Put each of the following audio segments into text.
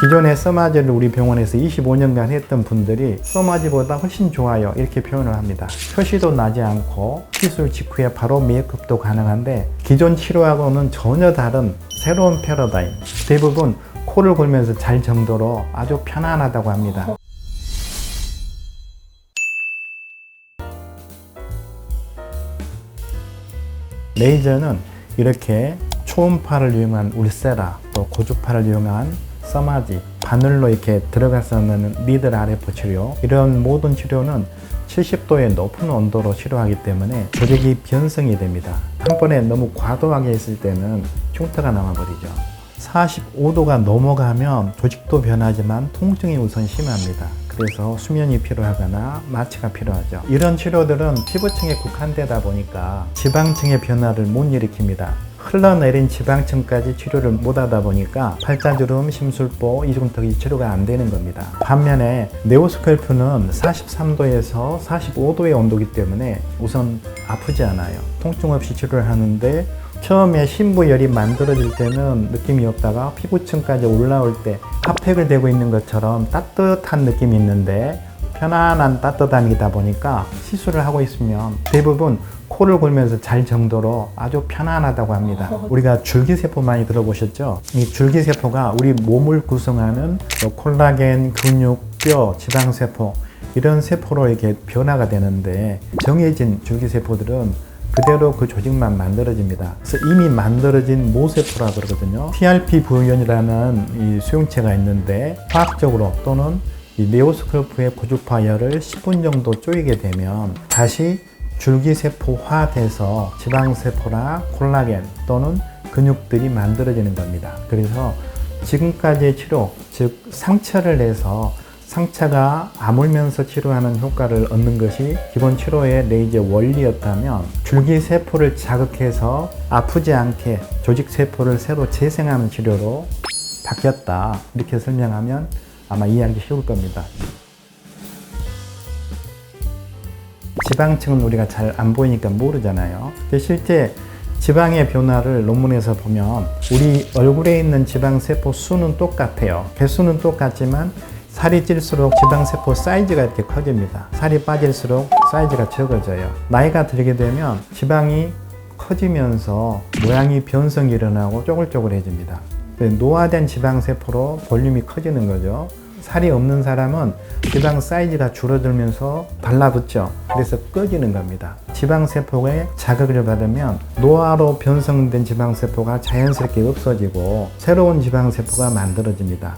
기존의 써마지를 우리 병원에서 25년간 했던 분들이 써마지보다 훨씬 좋아요 이렇게 표현을 합니다. 표시도 나지 않고 시술 직후에 바로 메이크업도 가능한데 기존 치료하고는 전혀 다른 새로운 패러다임. 대부분 코를 골면서 잘 정도로 아주 편안하다고 합니다. 레이저는 이렇게 초음파를 이용한 울세라, 또 고주파를 이용한 써마지, 바늘로 이렇게 들어가서 넣는 니들 RF 치료, 이런 모든 치료는 70도의 높은 온도로 치료하기 때문에 조직이 변성이 됩니다. 한 번에 너무 과도하게 했을 때는 흉터가 남아버리죠. 45도가 넘어가면 조직도 변하지만 통증이 우선 심합니다. 그래서 수면이 필요하거나 마취가 필요하죠. 이런 치료들은 피부층에 국한되다 보니까 지방층의 변화를 못 일으킵니다. 흘러내린 지방층까지 치료를 못하다 보니까 팔자주름, 심술보, 이중턱이 치료가 안 되는 겁니다. 반면에 네오스컬프는 43도에서 45도의 온도이기 때문에 우선 아프지 않아요. 통증 없이 치료를 하는데 처음에 심부열이 만들어질 때는 느낌이 없다가 피부층까지 올라올 때 핫팩을 대고 있는 것처럼 따뜻한 느낌이 있는데 편안한 따뜻함이다 보니까 시술을 하고 있으면 대부분 코를 골면서 잘 정도로 아주 편안하다고 합니다. 우리가 줄기세포 많이 들어보셨죠? 이 줄기세포가 우리 몸을 구성하는 콜라겐, 근육, 뼈, 지방세포 이런 세포로 이렇게 변화가 되는데 정해진 줄기세포들은 그대로 그 조직만 만들어집니다. 그래서 이미 만들어진 모세포라 그러거든요. TRP 부연이라는 이 수용체가 있는데 화학적으로 또는 이 네오스컬프의 고주파열을 10분 정도 쪼이게 되면 다시 줄기세포화돼서 지방세포나 콜라겐 또는 근육들이 만들어지는 겁니다. 그래서 지금까지의 치료, 즉 상처를 내서 상처가 아물면서 치료하는 효과를 얻는 것이 기본 치료의 레이저 원리였다면 줄기세포를 자극해서 아프지 않게 조직세포를 새로 재생하는 치료로 바뀌었다. 이렇게 설명하면 아마 이해하기 쉬울 겁니다. 지방층은 우리가 잘 안 보이니까 모르잖아요. 근데 실제 지방의 변화를 논문에서 보면 우리 얼굴에 있는 지방세포 수는 똑같아요. 개수는 똑같지만 살이 찔수록 지방세포 사이즈가 이렇게 커집니다. 살이 빠질수록 사이즈가 적어져요. 나이가 들게 되면 지방이 커지면서 모양이 변성이 일어나고 쪼글쪼글해집니다. 노화된 지방세포로 볼륨이 커지는 거죠. 살이 없는 사람은 지방 사이즈가 줄어들면서 달라붙죠. 그래서 꺼지는 겁니다. 지방세포에 자극을 받으면 노화로 변성된 지방세포가 자연스럽게 없어지고 새로운 지방세포가 만들어집니다.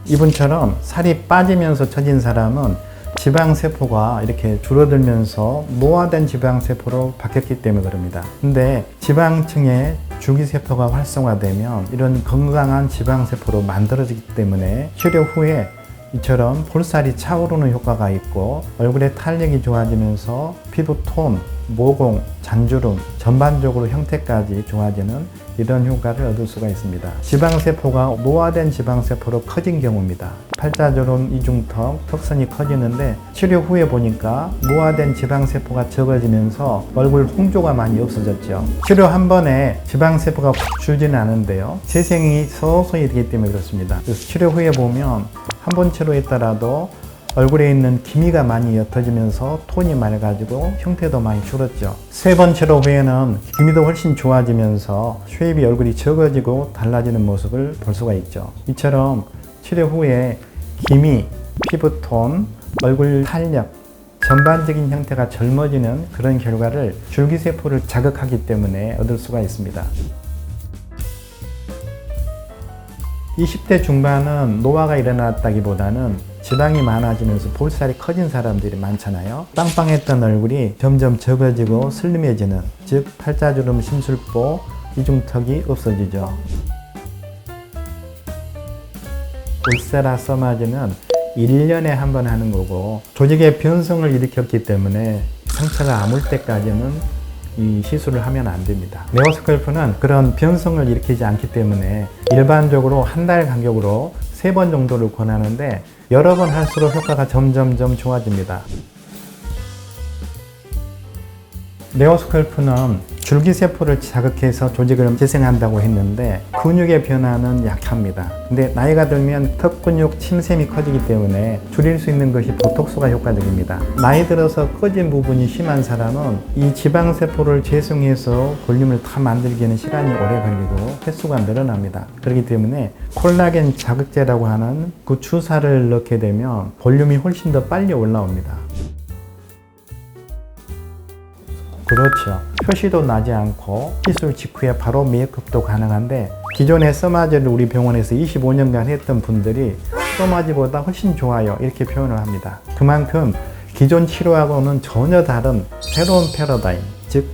이분처럼 살이 빠지면서 처진 사람은 지방세포가 이렇게 줄어들면서 노화된 지방세포로 바뀌었기 때문에 그럽니다. 근데 지방층에 줄기세포가 활성화되면 이런 건강한 지방세포로 만들어지기 때문에 치료 후에 이처럼 볼살이 차오르는 효과가 있고 얼굴의 탄력이 좋아지면서 피부톤, 모공, 잔주름, 전반적으로 형태까지 좋아지는 이런 효과를 얻을 수가 있습니다. 지방세포가 노화된 지방세포로 커진 경우입니다. 팔자주름, 이중턱, 턱선이 커지는데 치료 후에 보니까 노화된 지방세포가 적어지면서 얼굴 홍조가 많이 없어졌죠. 치료 한 번에 지방세포가 확 줄지는 않은데요. 재생이 서서히 되기 때문에 그렇습니다. 그래서 치료 후에 보면 한 번 치료했더라도 얼굴에 있는 기미가 많이 옅어지면서 톤이 맑아지고 형태도 많이 줄었죠. 3번 치료 후에는 기미도 훨씬 좋아지면서 쉐입이 얼굴이 적어지고 달라지는 모습을 볼 수가 있죠. 이처럼 치료 후에 기미, 피부톤, 얼굴 탄력, 전반적인 형태가 젊어지는 그런 결과를 줄기세포를 자극하기 때문에 얻을 수가 있습니다. 20대 중반은 노화가 일어났다기보다는 지방이 많아지면서 볼살이 커진 사람들이 많잖아요. 빵빵했던 얼굴이 점점 적어지고 슬림해지는, 즉 팔자주름, 심술보, 이중턱이 없어지죠. 울세라 써마지는 1년에 한 번 하는 거고 조직의 변성을 일으켰기 때문에 상처가 아물 때까지는 이 시술을 하면 안 됩니다. 네오스컬프는 그런 변성을 일으키지 않기 때문에 일반적으로 한 달 간격으로 3번 정도를 권하는데 여러 번 할수록 효과가 점점점 좋아집니다. 네오스컬프는 줄기세포를 자극해서 조직을 재생한다고 했는데 근육의 변화는 약합니다. 근데 나이가 들면 턱 근육 침샘이 커지기 때문에 줄일 수 있는 것이 보톡스가 효과적입니다. 나이 들어서 꺼진 부분이 심한 사람은 이 지방세포를 재생해서 볼륨을 다 만들기에는 시간이 오래 걸리고 횟수가 늘어납니다. 그렇기 때문에 콜라겐 자극제라고 하는 그 주사를 넣게 되면 볼륨이 훨씬 더 빨리 올라옵니다. 그렇죠. 표시도 나지 않고 시술 직후에 바로 메이크업도 가능한데 기존의 써마지를 우리 병원에서 25년간 했던 분들이 써마지보다 훨씬 좋아요 이렇게 표현을 합니다. 그만큼 기존 치료하고는 전혀 다른 새로운 패러다임, 즉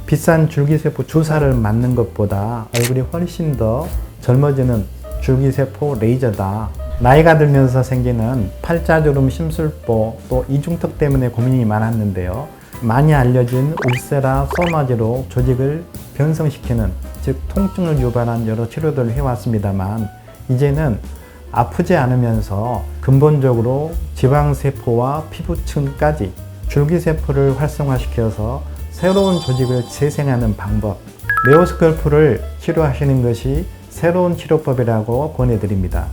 비싼 줄기세포 주사를 맞는 것보다 얼굴이 훨씬 더 젊어지는 줄기세포 레이저다. 나이가 들면서 생기는 팔자주름, 심술보, 또 이중턱 때문에 고민이 많았는데요. 많이 알려진 울세라 써마지로 조직을 변성시키는, 즉 통증을 유발한 여러 치료들을 해왔습니다만 이제는 아프지 않으면서 근본적으로 지방세포와 피부층까지 줄기세포를 활성화시켜서 새로운 조직을 재생하는 방법, 네오스컬프를 치료하시는 것이 새로운 치료법이라고 권해드립니다.